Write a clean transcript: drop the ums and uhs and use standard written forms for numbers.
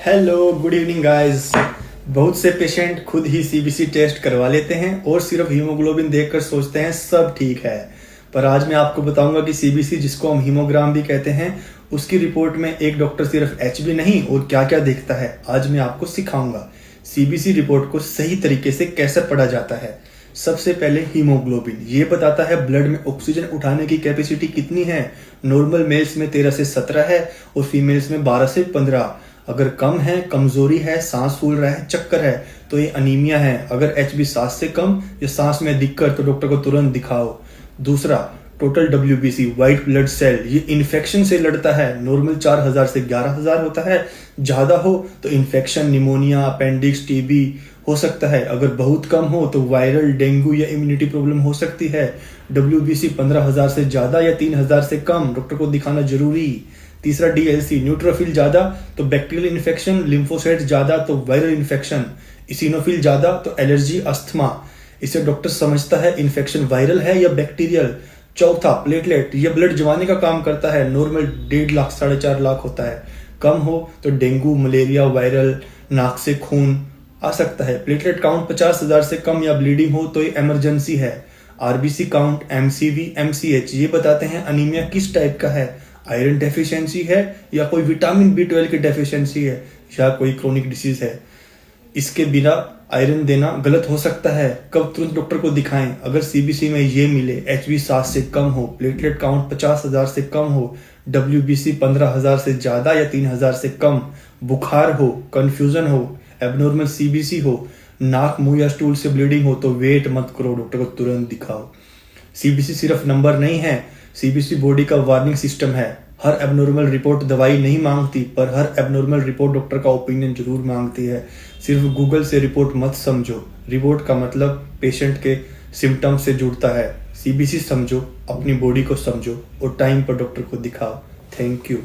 Hello good evening guys. बहुत से patient खुद ही सीबीसी टेस्ट करवा लेते हैं और सिर्फ हीमोग्लोबिन देखकर सोचते हैं सब ठीक है। पर आज मैं आपको बताऊंगा कि सीबीसी, जिसको हम हीमोग्राम भी कहते हैं, उसकी रिपोर्ट में एक डॉक्टर सिर्फ एचबी नहीं और क्या क्या देखता है। आज मैं आपको सिखाऊंगा सीबीसी रिपोर्ट को सही तरीके से कैसे पढ़ा जाता है। सबसे पहले हीमोग्लोबिन ये बताता है ब्लड में ऑक्सीजन उठाने की कैपेसिटी कितनी है। नॉर्मल मेल्स में 13 से 17 है और फीमेल्स में 12 से 15। अगर कम है, कमजोरी है, सांस फूल रहा है, चक्कर है, तो ये अनीमिया है। अगर एचबी 7 से कम या सांस में दिक्कत, तो डॉक्टर को तुरंत दिखाओ। दूसरा, total WBC white blood cell, ये इन्फेक्शन से लड़ता है। नॉर्मल 4000 से 11000 होता है। ज्यादा हो तो इन्फेक्शन, निमोनिया, अपेंडिक्स, टीबी हो सकता है। अगर बहुत कम हो तो वायरल, डेंगू या इम्यूनिटी प्रॉब्लम हो सकती है। डब्ल्यूबीसी 15000 से ज्यादा या 3000 से कम, डॉक्टर को दिखाना जरूरी। तीसरा, डीएलसी न्यूट्रोफिल ज्यादा तो बैक्टीरियल इन्फेक्शन, लिम्फोसाइट ज्यादा तो वायरल इन्फेक्शन, इसिनोफिल ज्यादा तो एलर्जी, अस्थमा। इसे डॉक्टर समझता है इन्फेक्शन वायरल है या बैक्टीरियल। चौथा, प्लेटलेट, ये ब्लड जमाने का काम करता है। नॉर्मल 1.5 लाख 4.5 लाख होता है। कम हो तो डेंगू, मलेरिया, वायरल, नाक से खून आ सकता है। प्लेटलेट काउंट 50,000 से कम या ब्लीडिंग हो तो ये इमरजेंसी है। आरबीसी काउंट, एमसीवी, एमसीएच ये बताते हैं अनीमिया किस टाइप का है। आयरन डेफिशिएंसी है या कोई विटामिन B12 की डेफिशिएंसी है या कोई क्रोनिक डिसीज है। इसके बिना आयरन देना गलत हो सकता है। कब तुरंत डॉक्टर को दिखाएं? अगर सीबीसी में ये मिले, एचबी 7 से कम हो, प्लेटलेट काउंट 50,000 से कम हो, डब्ल्यूबीसी 15,000 से ज्यादा या 3,000 से कम, बुखार हो, कंफ्यूजन हो, एबनॉर्मल सीबीसी हो, नाक, मुंह या स्टूल से ब्लीडिंग हो, तो वेट मत करो, डॉक्टर को तुरंत दिखाओ। सीबीसी सिर्फ नंबर नहीं है, सीबीसी बॉडी का वार्निंग सिस्टम है। हर एबनॉर्मल रिपोर्ट दवाई नहीं मांगती, पर हर एबनॉर्मल रिपोर्ट डॉक्टर का ओपिनियन जरूर मांगती है। सिर्फ गूगल से रिपोर्ट मत समझो। रिपोर्ट का मतलब पेशेंट के सिम्टम्स से जुड़ता है। सीबीसी समझो, अपनी बॉडी को समझो और टाइम पर डॉक्टर को दिखाओ। Thank you.